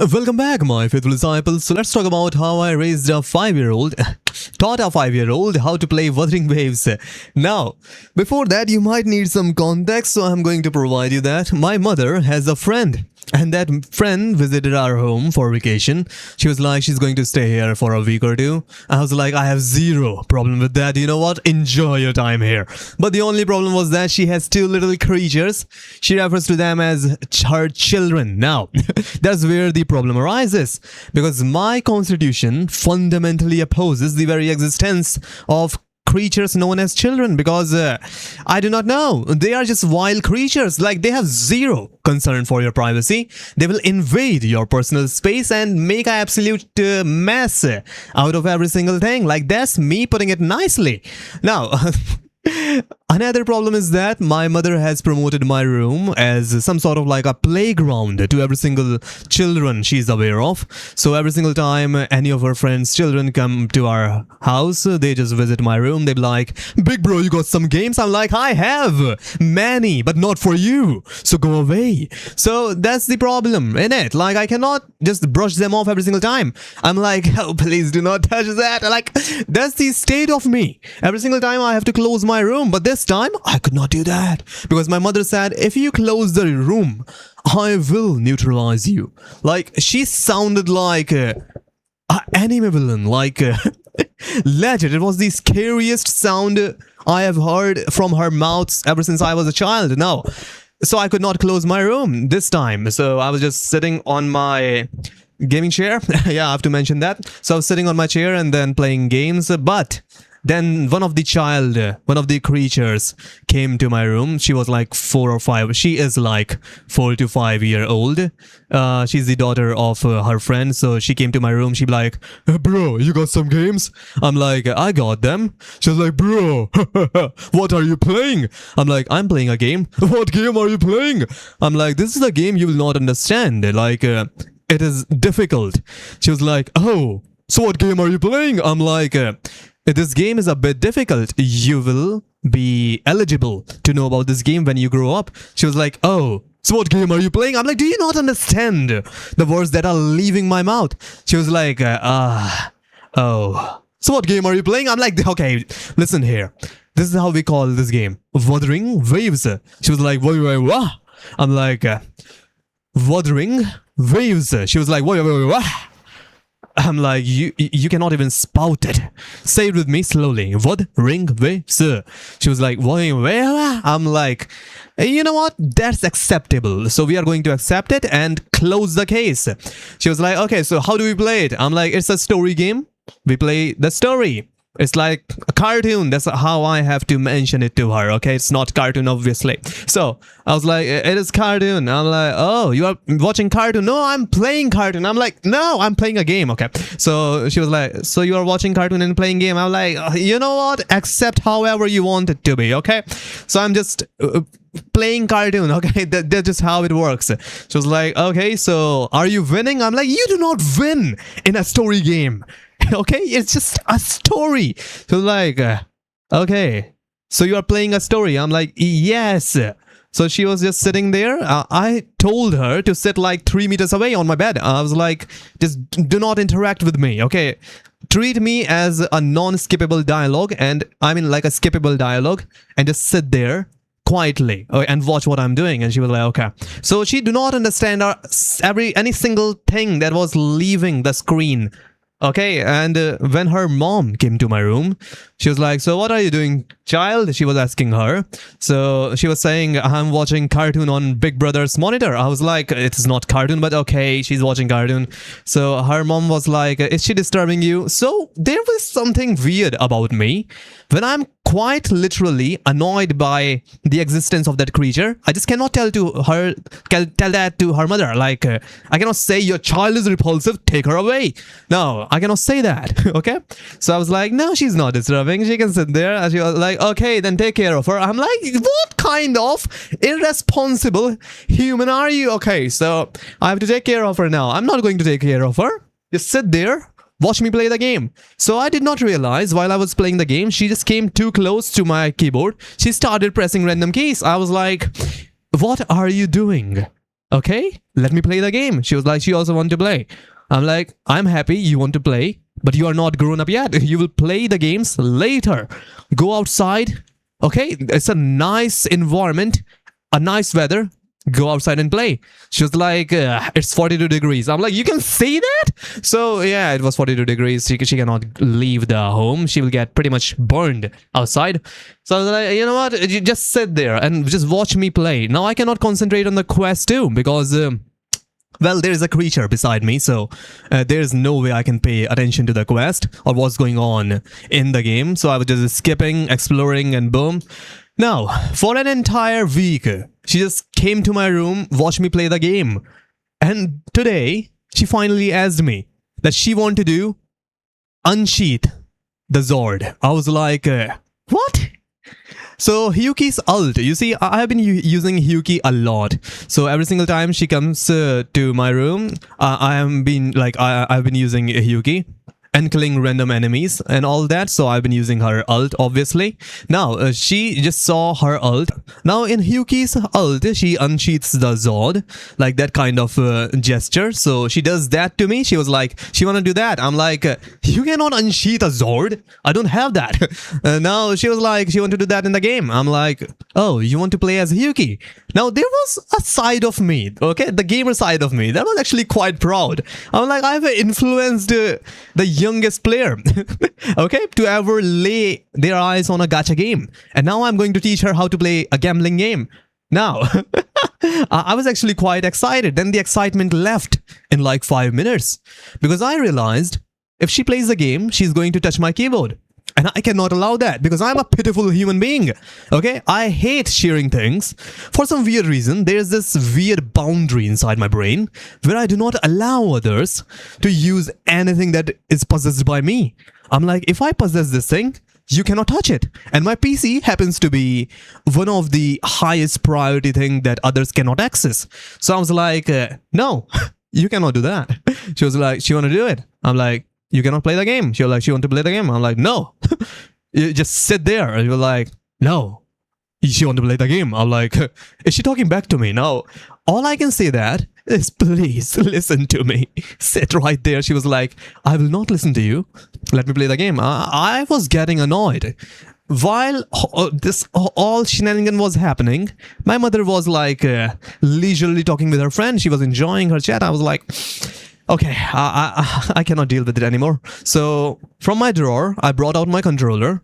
Welcome back, my faithful disciples. So let's talk about how I raised a 5-year-old, taught a 5-year-old how to play Wuthering Waves. Now, before that, you might need some context, so I'm going to provide you that. My mother has a friend, and that friend visited our home for vacation. She was like, she's going to stay here for a week or two. I was like, I have zero problem with that. You know what? Enjoy your time here. But the only problem was that she has two little creatures. She refers to them as her children. Now, that's where the problem arises, because my constitution fundamentally opposes the very existence of creatures known as children, because I do not know, they are just wild creatures. Like, they have zero concern for your privacy. They will invade your personal space and make an absolute mess out of every single thing. Like, that's me putting it nicely. Now another problem is that my mother has promoted my room as some sort of like a playground to every single children she's aware of. So every single time any of her friends' children come to our house, they just visit my room. They be like, "Big bro, you got some games?" I'm like, "I have many, but not for you. So go away." So that's the problem, innit? Like, I cannot just brush them off every single time. I'm like, "Oh, please do not touch that." Like, that's the state of me. Every single time I have to close my room, but this time I could not do that because my mother said, "If you close the room, I will neutralize you." Like, she sounded like an anime villain, like legend. It was the scariest sound I have heard from her mouth ever since I was a child. Now, so I could not close my room this time. So I was just sitting on my gaming chair. Yeah, I have to mention that. So I was sitting on my chair and then playing games, but then one of the creatures came to my room. She was like 4 or 5. She is like 4 to 5 year old. She's the daughter of her friend. So she came to my room. She be like, "Bro, you got some games?" I'm like, "I got them." She was like, "Bro, what are you playing?" I'm like, "I'm playing a game." "What game are you playing?" I'm like, "This is a game you will not understand. Like, it is difficult." She was like, "Oh, so what game are you playing?" I'm like, "This game is a bit difficult. You will be eligible to know about this game when you grow up." She was like, "Oh, so what game are you playing?" I'm like, "Do you not understand the words that are leaving my mouth?" She was like, "Oh, so what game are you playing?" I'm like, "Okay, listen here. This is how we call this game. Wuthering Waves." She was like, "What?" I'm like, "Wuthering Waves." She was like, "What?" I'm like, you cannot even spout it. Say it with me slowly. Wuthering Waves. She was like, "Wuthering Waves." I'm like, "You know what? That's acceptable. So we are going to accept it and close the case." She was like, "Okay, so how do we play it?" I'm like, "It's a story game. We play the story. It's like a cartoon." That's how I have to mention it to her. Okay, it's not cartoon, obviously. So I was like, "It is cartoon." I'm like, "Oh, you are watching cartoon?" "No, I'm playing cartoon." I'm like, "No, I'm playing a game." Okay. So she was like, "So you are watching cartoon and playing game?" I'm like, "You know what? Accept however you want it to be." Okay. So I'm just playing cartoon. Okay, that's just how it works. She was like, "Okay, so are you winning?" I'm like, "You do not win in a story game." Okay, it's just a story. So like, okay, so you are playing a story. I'm like, "Yes." So she was just sitting there. I told her to sit like 3 meters away on my bed. I was like, "Just do not interact with me, okay? Treat me as a non-skippable dialogue," and I mean like a skippable dialogue, and just sit there quietly and watch what I'm doing. And she was like, "Okay." So she do not understand any single thing that was leaving the screen. Okay, and when her mom came to my room, she was like, "So what are you doing, child?" She was asking her. So she was saying, "I'm watching cartoon on Big Brother's monitor." I was like, "It's not cartoon, but okay, she's watching cartoon." So her mom was like, "Is she disturbing you?" So there was something weird about me. When I'm quite literally annoyed by the existence of that creature, I just cannot tell that to her mother. Like, I cannot say, "Your child is repulsive, take her away." No, I cannot say that. Okay. So I was like, "No, she's not disturbing. She can sit there." And she was like, "Okay, then take care of her." I'm like, "What kind of irresponsible human are you?" Okay, so I have to take care of her now. I'm not going to take care of her. Just sit there. Watch me play the game. So I did not realize while I was playing the game, she just came too close to my keyboard. She started pressing random keys. I was like, "What are you doing?" Okay, let me play the game. She was like, she also wanted to play. I'm like, I'm happy you want to play, but you are not grown up yet. You will play the games later. Go outside. Okay, it's a nice environment, a nice weather. Go outside and play. She was like, it's 42 degrees. I'm like, you can see that? So yeah, it was 42 degrees. She cannot leave the home. She will get pretty much burned outside. So I was like, you know what? You just sit there and just watch me play. Now I cannot concentrate on the quest too because... well, there's a creature beside me, so there's no way I can pay attention to the quest or what's going on in the game. So I was just skipping, exploring, and boom. Now, for an entire week, she just came to my room, watched me play the game. And today, she finally asked me that she wanted to do unsheath the Zord. I was like, what? So Hyuki's ult, you see, I have been using Hyuki a lot. So every single time she comes to my room, I've been using Hyuki and killing random enemies and all that. So I've been using her ult, obviously. Now, she just saw her ult. Now, in Hyuki's ult, she unsheaths the Zord, like that kind of gesture. So she does that to me. She was like, she want to do that. I'm like, you cannot unsheath a Zord. I don't have that. Now, she was like, she want to do that in the game. I'm like, oh, you want to play as Hyuki? Now, there was a side of me, okay, the gamer side of me, that was actually quite proud. I'm like, I've influenced the youngest player, okay, to ever lay their eyes on a gacha game. And now I'm going to teach her how to play a gambling game. Now, I was actually quite excited. Then the excitement left in like 5 minutes because I realized if she plays the game, she's going to touch my keyboard. And I cannot allow that because I'm a pitiful human being. Okay, I hate sharing things. For some weird reason, there's this weird boundary inside my brain where I do not allow others to use anything that is possessed by me. I'm like, if I possess this thing, you cannot touch it. And my PC happens to be one of the highest priority thing that others cannot access. So I was like, no, you cannot do that. She was like, she want to do it. I'm like, you cannot play the game. She was like, she want to play the game. I'm like, no. You just sit there. And you're like, no. She want to play the game. I'm like, is she talking back to me? No. All I can say that is, please listen to me. Sit right there. She was like, I will not listen to you. Let me play the game. I was getting annoyed. While this all shenanigan was happening, my mother was like leisurely talking with her friend. She was enjoying her chat. I was like, okay, I cannot deal with it anymore. So from my drawer, I brought out my controller.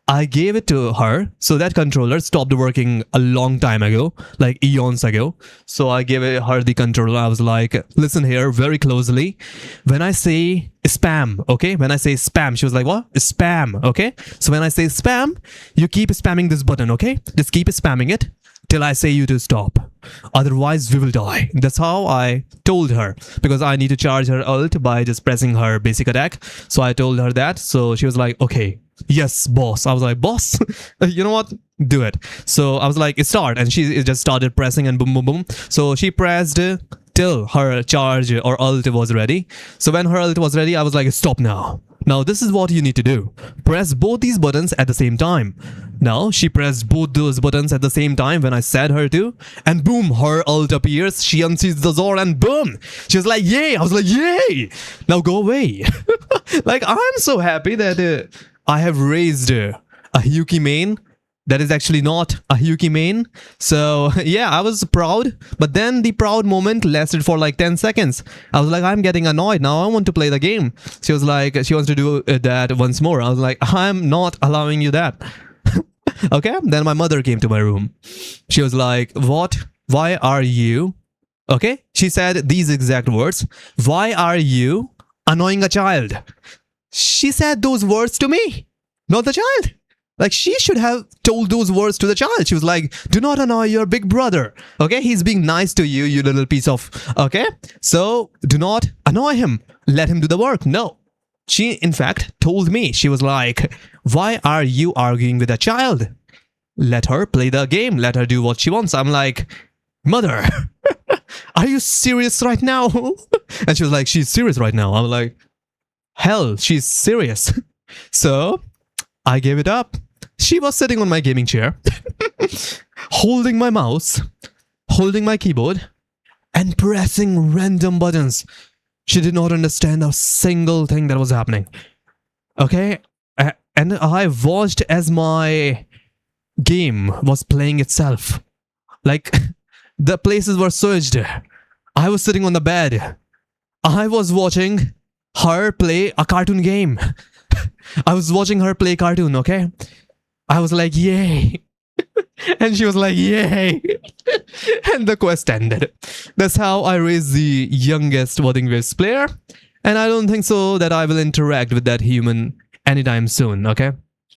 I gave it to her. So that controller stopped working a long time ago, like eons ago. So I gave her the controller. I was like, listen here very closely. When I say spam, okay? When I say spam, she was like, what? Spam, okay? So when I say spam, you keep spamming this button, okay? Just keep spamming it till I say you to stop. Otherwise, we will die. That's how I told her, because I need to charge her ult by just pressing her basic attack. So I told her that. So she was like, okay, yes, boss. I was like, boss, you know what? Do it. So I was like, start. And she just started pressing and boom, boom, boom. So she pressed till her charge or ult was ready. So when her ult was ready, I was like, stop now. Now this is what you need to do. Press both these buttons at the same time. Now she pressed both those buttons at the same time when I said her to, and boom, her ult appears. She unseats the Zord and boom, she was like, yay. I was like, yay. Now go away. Like, I'm so happy that I have raised a Hyuki main that is actually not a Hyuki main. So yeah, I was proud, but then the proud moment lasted for like 10 seconds. I was like, I'm getting annoyed now. I want to play the game. She was like, she wants to do that once more. I was like, I'm not allowing you that. Okay, then my mother came to my room. She was like, what? Why are you? Okay, she said these exact words. Why are you annoying a child? She said those words to me, not the child. Like, she should have told those words to the child. She was like, do not annoy your big brother. Okay, he's being nice to you, you little piece of... Okay, so do not annoy him. Let him do the work. No. She, in fact, told me. She was like, why are you arguing with a child? Let her play the game. Let her do what she wants. I'm like, mother, are you serious right now? And she was like, she's serious right now. I'm like, hell, she's serious. So I gave it up. She was sitting on my gaming chair, holding my mouse, holding my keyboard, and pressing random buttons. She did not understand a single thing that was happening. Okay? And I watched as my game was playing itself. Like, the places were switched. I was sitting on the bed. I was watching her play a cartoon game. I was watching her play cartoon, okay? I was like, yay. And she was like, yay. And the quest ended. That's how I raised the youngest Wuthering Waves player. And I don't think so that I will interact with that human anytime soon, okay?